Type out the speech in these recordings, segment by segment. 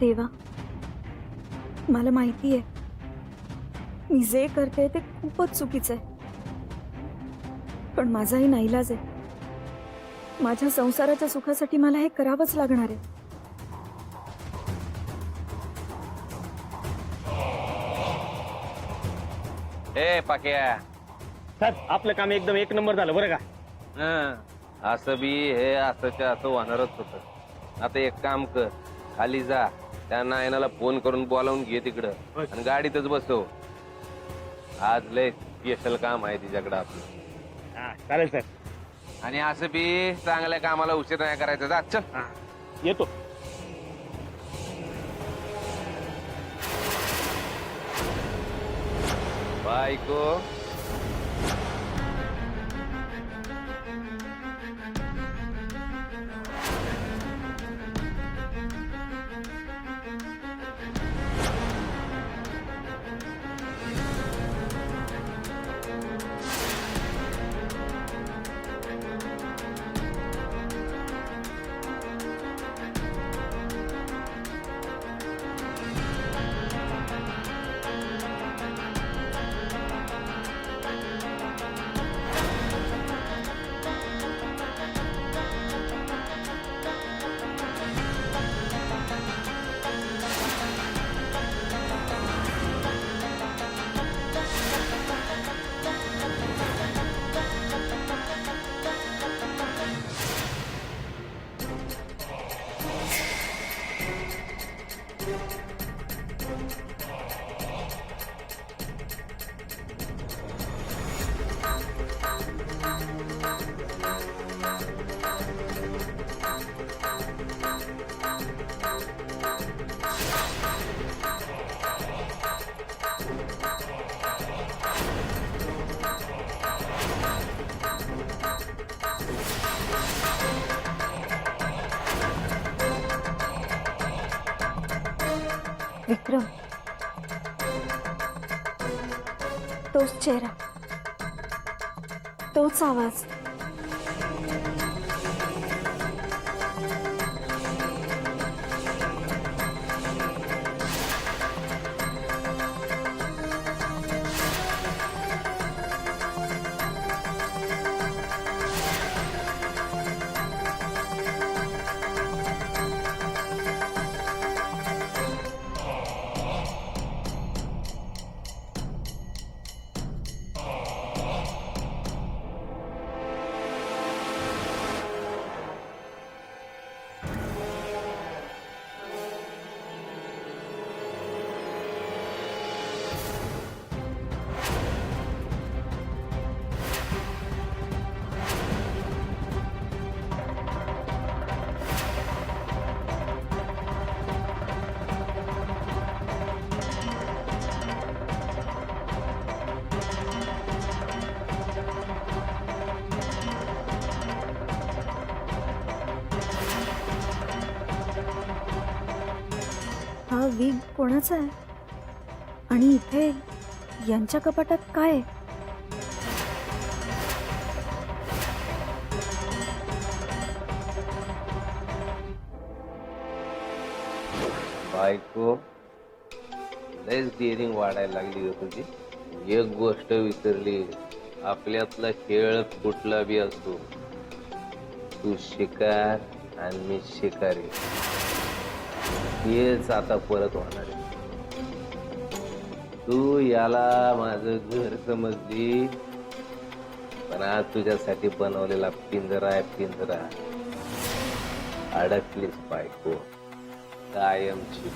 देवा, मला माहिती आहे मी जे करते ते खूपच चुकीचं आहे, पण माझाही नाईलाज आहे. माझ्या संसाराच्या सुखासाठी मला हे करावंच लागणार आहे. ए पाक्या, सर आपलं काम एकदम एक नंबर झालं बरं का. असं बी हे असंच्या असं होणारच होत. आता एक काम कर, खाली जा, त्या नायनाला फोन करून बोलावून घे तिकडं आणि गाडीतच बसव. आज लय स्पेशल काम आहे तिच्याकडं आपलं. हा चालेल सर. आणि असं बी चांगल्या कामाला उशीर नाही करायचा. जा चल. हा येतो. बायको, विक्रम, तोच चेहरा, तोच आवाज. हा विग कोणाचा आहे आणि इथे यांच्या कपाटात काय आहे? बायको, लयच डेअरिंग वाढायला लागली ग तुझी. एक गोष्ट विसरली, आपल्यातला खेळ कुठला बी असतो, तू शिकार आणि मी शिकारी. हेच आता परत होणार आहे. तू याला माझं घर समजली, पण आज तुझ्यासाठी बनवलेला पिंजरा आहे पिंजरा. अडकलीच बायको कायमची.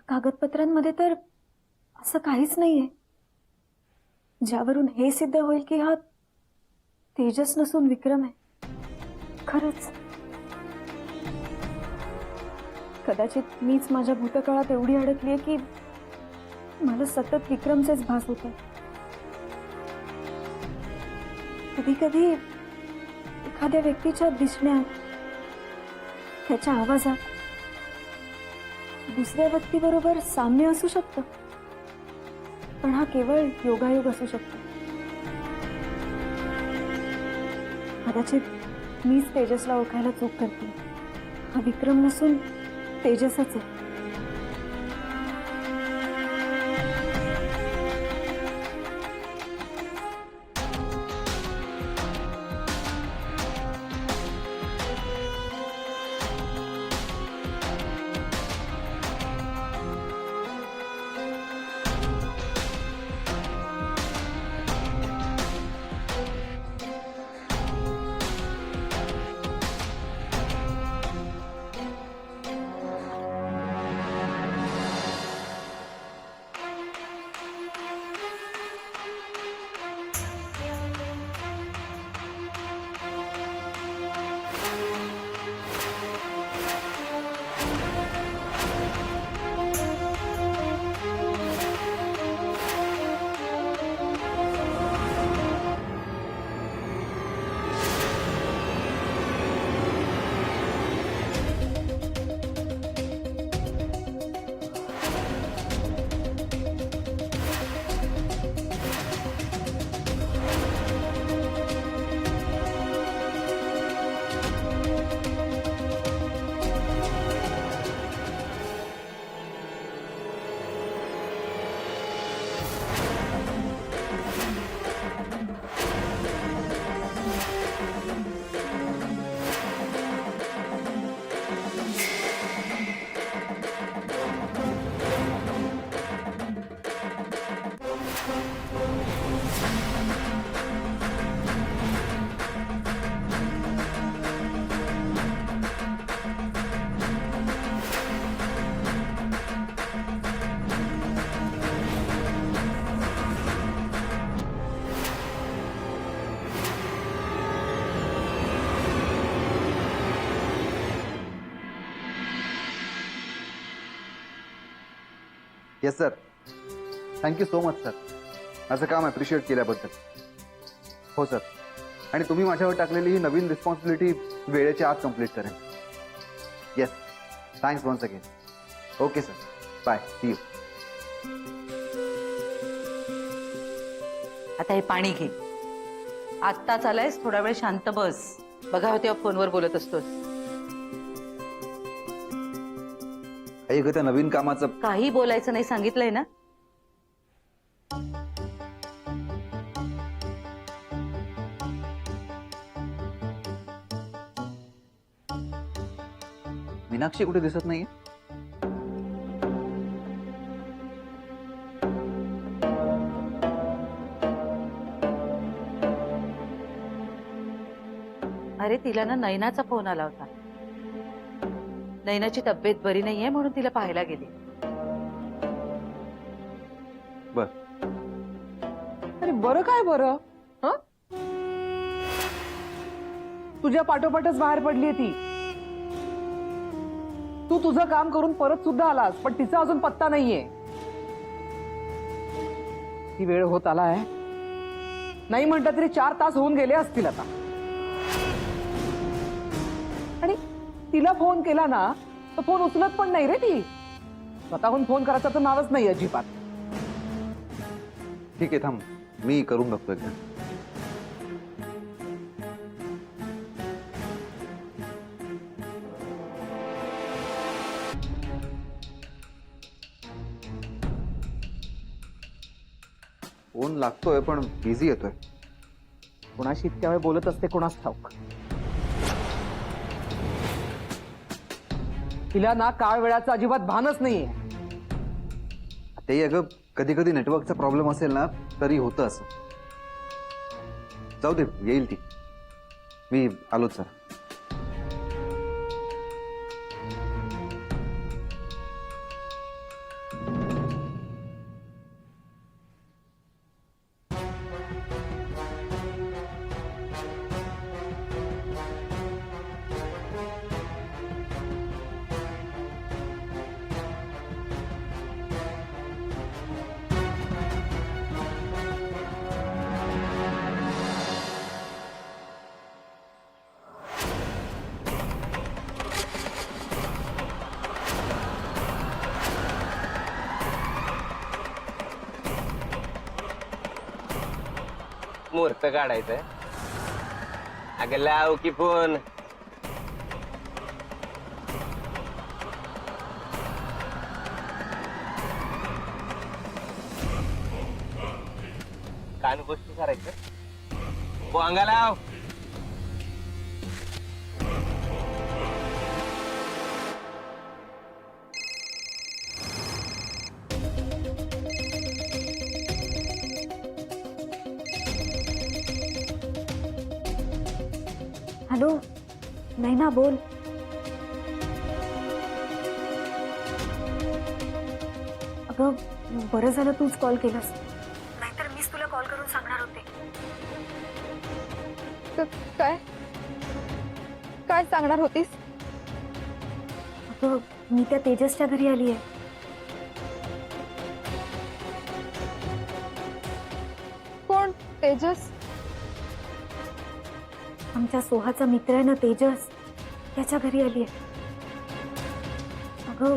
कागदपत्रांमध्ये तर असं काहीच नाहीये ज्यावरून हे सिद्ध होईल की हा तेजस नसून विक्रम आहे. खरंच कदाचित मीच माझ्या भूतकाळात एवढी अडकलीये की मला सतत विक्रमचेच भास होते. कधी कधी एखाद्या व्यक्तीच्या दिसण्यात, त्याच्या आवाजात दुसऱ्या व्यक्तीबरोबर साम्य असू शकतं, पण हा केवळ योगायोग असू शकतो. कदाचित मीच तेजसला ओळखायला चूक करते. हा विक्रम नसून तेजसच आहे. Yes sir. Thank you so much sir, माझं काम ॲप्रिशिएट केल्याबद्दल. हो सर, आणि तुम्ही माझ्यावर टाकलेली ही नवीन रिस्पॉन्सिबिलिटी वेळेच्या आत कंप्लीट करेन. Yes, thanks once again. Okay sir, bye, see you. आता हे पाणी घे. आत्ताच आलायस, थोडा वेळ शांत बस. बघा तेव्हा फोनवर बोलत असतोस. आई ग, त्या नवीन कामाचं काही बोलायचं नाही सांगितलंय ना. मीनाक्षी कुठे दिसत नाहीये. अरे तिला ना नैनाचा फोन आला होता. नैनाची तब्येत बरी नाहीये म्हणून तिला पाहायला गेली. बर. अरे बरं काय बरं, हं? तुझ्या पाठोपाठच बाहेर पडलीये ती. तू तुझं काम करून परत सुद्धा आलास, पण तिचा अजून पत्ता नाहीये. ती वेळ होत आलाय. नाही म्हटलं तरी 4 तास होऊन गेले असतील आता. आणि तिला फोन केला ना तर फोन उचलत पण नाही रे ती. स्वतःहून फोन करायचं तर नावच नाही अजिबात. ठीक आहे, थांब, मी करून बघतो एकदा. फोन लागतोय पण बिझी येतोय. कोणाशी इतक्या वेळ बोलत असते कोणास ठाऊक. तिला ना काळ वेळाचं अजिबात भानच नाहीये. ते अगं कधी कधी नेटवर्कचा प्रॉब्लेम असेल ना तरी होतं असं. जाऊ दे, येईल ती. मी आलोच सर. मुहूर्त काढायचंय. अगं लाव की फोन. कान गोष्टी करायचं. बोंगा लाव. हॅलो नैना बोल. अगं बरं झालं तूच कॉल केलास, नाहीतर मीच तुला कॉल करून सांगणार होते. काय काय सांगणार होतीस? अगं मी त्या तेजसच्या घरी आली आहे. कोण तेजस? आमच्या सोहाचा मित्र आहे ना तेजस, त्याच्या घरी आली आहे. अगं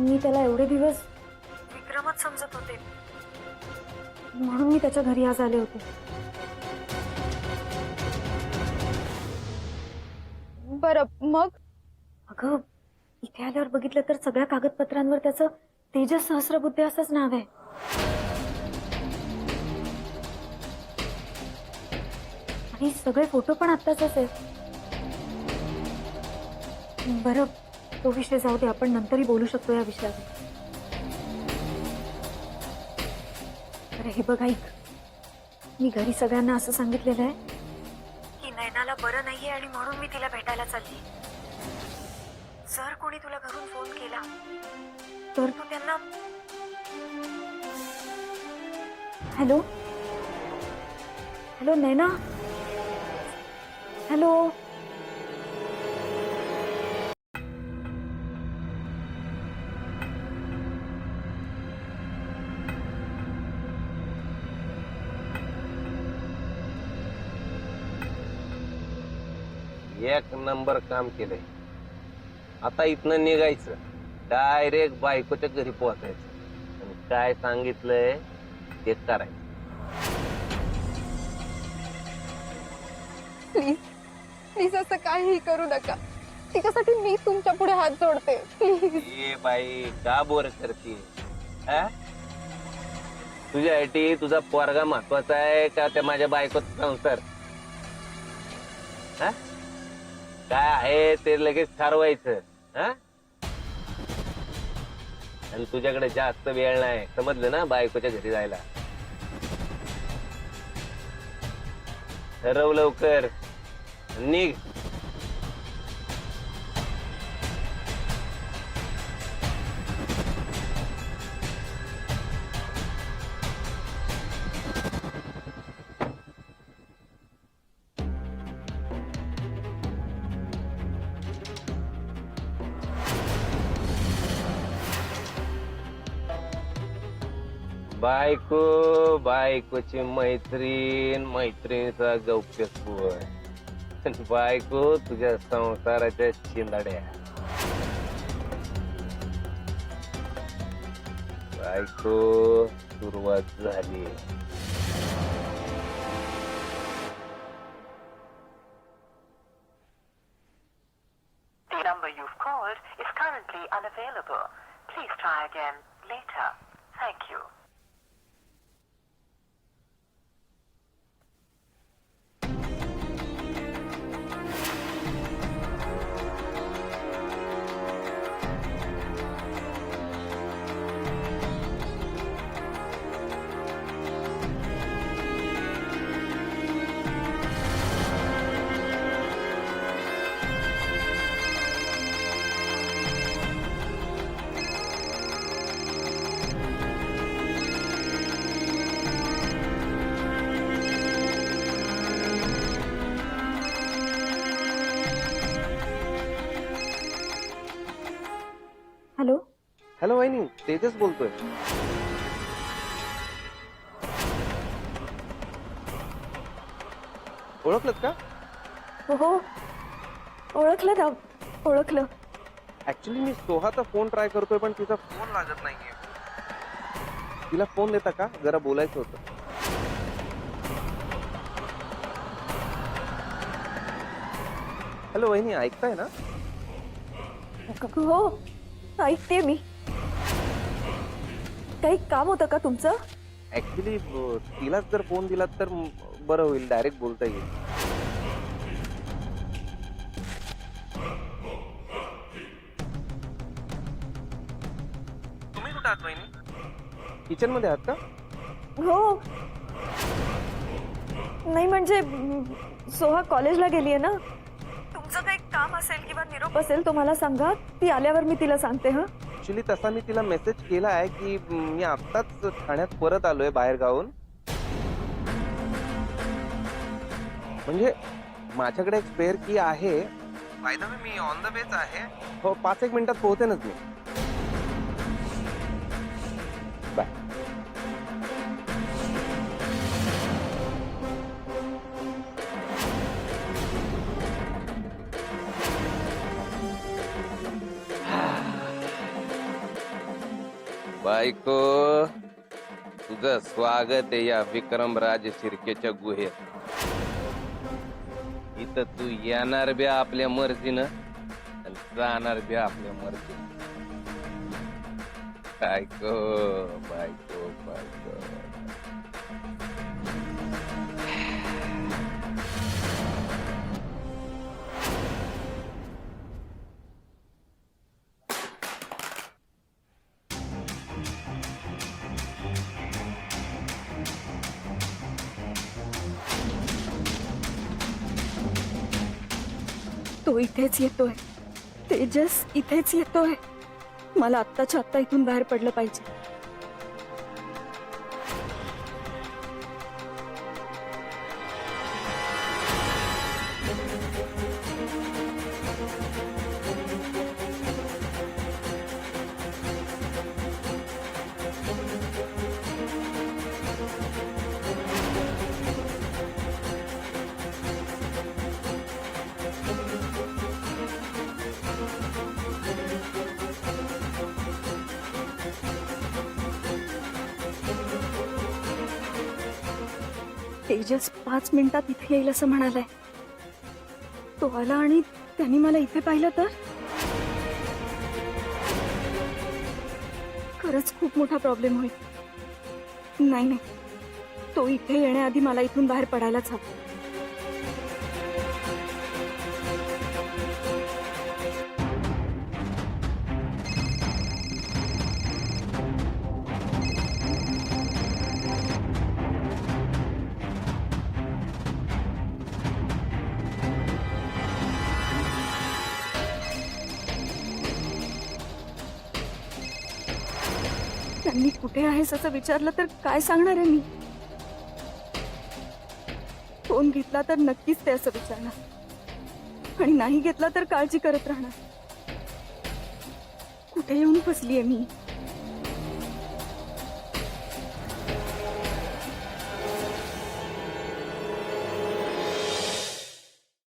मी त्याला एवढे दिवस विक्रमच समजत होते, म्हणून मी त्याच्या घरी आज आले होते. बरं मग? अगं इथे आल्यावर बघितलं तर सगळ्या कागदपत्रांवर त्याचं तेजस सहस्रबुद्धे असंच नाव आहे. आणि सगळे फोटो पण आत्ताच आहेत. बरं तो विषय जाऊ दे, आपण नंतरही बोलू शकतो या विषयावर. अरे हे बघ ऐक, मी घरी सगळ्यांना असं सांगितलेलं आहे की नैनाला बरं नाहीये आणि म्हणून मी तिला भेटायला चालली. जर कोणी तुला घरून फोन केला तर तू त्यांना हॅलो हॅलो नैना हॅलो. एक नंबर काम केलंय. आता इथनं निघायचं, डायरेक्ट बायकोच्या घरी पोहोचायचं आणि काय सांगितलंय ते करायचं. प्लीज प्लीज असं काहीही करू नका. तिच्यासाठी मी तुमच्या पुढे हात जोडते. प्लीज. ए बाई का बोर करते? तुझ्यासाठी तुझा पोरगा महत्वाचा आहे का त्या माझ्या बायकोचा संसार? हा? काय आहे ते लगेच ठरवायचं. हा? आणि तुझ्याकडे जास्त वेळ नाही, समजलं ना, बायकोच्या घरी जायला. ठरव लवकर, निघ. बायको बायकोची मैत्रीण, मैत्रिणीचा गौप्यस्फोट. बायको तुझ्या संसाराच्या चिंदाड्या. बायको सुरुवात झाली. The number you've called is currently unavailable. Please try again later. Thank you. Hello hello वहिनी, तेजस बोलतोय. ओळखलं का? हो ओळखलं ना, ओळखलं. ऍक्च्युली मी सोहाचा फोन ट्राय करतोय पण तिचा फोन लागत नाहीये. तिला फोन देता का? जरा बोलायचं होतं. हॅलो वहिनी, ऐकताय ना? हो ऐकते मी. काही काम होतं का तुमचं? ऍक्च्युली तिलाच जर फोन दिला तर बरं होईल, डायरेक्ट बोलता येईल. तुम्ही कुठे आहात वहिनी? किचन मध्ये आहात का? हो. नाही म्हणजे सोहा कॉलेजला गेली आहे ना. तुमचं काही काम असेल किंवा निरोप असेल तो मला सांगा, ती आल्यावर मी तिला सांगते. हा ऍक्च्युली तसा मी तिला मेसेज केला आहे की मी आत्ताच ठाण्यात परत आलोय बाहेर गावून. म्हणजे माझ्याकडे एक स्पेअर की आहे. By the way me on the vetch आहे. हो 5-1 मिनिटात पोहोचेनच मी. बाय. बायको, तुझं स्वागत आहे या विक्रमराज शिर्केच्या गुहेत. इथं तू येणार बी आपल्या मर्जीनं आणि जाणार बी आपल्या मर्जीनं. बायको बायको बायको. तो इथेच येतोय. तेजस इथेच येतोय. मला आत्ताच्या आत्ता इथून बाहेर पडलं पाहिजे. तेजस 5 मिनिटात इथे येईल असं म्हणालाय. तो आला आणि त्यांनी मला इथे पाहिलं तर खरंच खूप मोठा प्रॉब्लेम होईल. नाही नाही, तो इथे येण्याआधी मला इथून बाहेर पडायलाच हवं. त्यांनी कुठे आहेस असं विचारलं तर काय सांगणार आहे मी? फोन घेतला तर नक्कीच ते असं विचारणार आणि नाही घेतला तर काळजी करत राहणार. कुठे येऊन फसलीये मी?